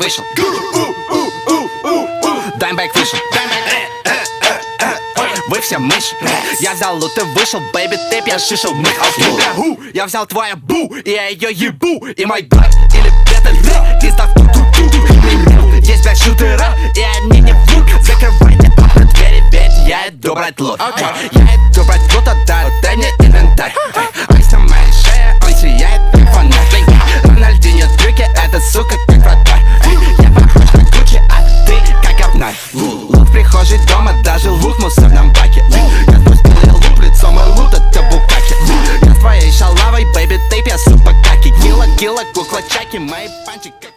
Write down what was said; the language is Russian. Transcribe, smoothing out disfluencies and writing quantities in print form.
вышел. Даймбэк вышел. Вы все мышь. Я взял лут и вышел, бэйби, ты пьяшишил мых. Я взял твою бу, и я ее ебу. И мой брат, или это ты, издав ту-ту-ту. Есть 5 шутера, и они не врут. Закрывайте двери, ведь я иду брать лут. Я иду брать лут, отдай мне инвентарь. Айс на моей шее, он сияет как фонарь. Рональдинho трюки, эта сука как вратарь. Я похож на Гуччи, а ты как говнарь. Лут в прихожей дома, даже лут в мусорном баке. Я спустил и луп, лицо мой лут, это букаки. Я с твоей шалавой, бэйби, ты пья супа каки. Кила, кукла, чаки, мои панчи как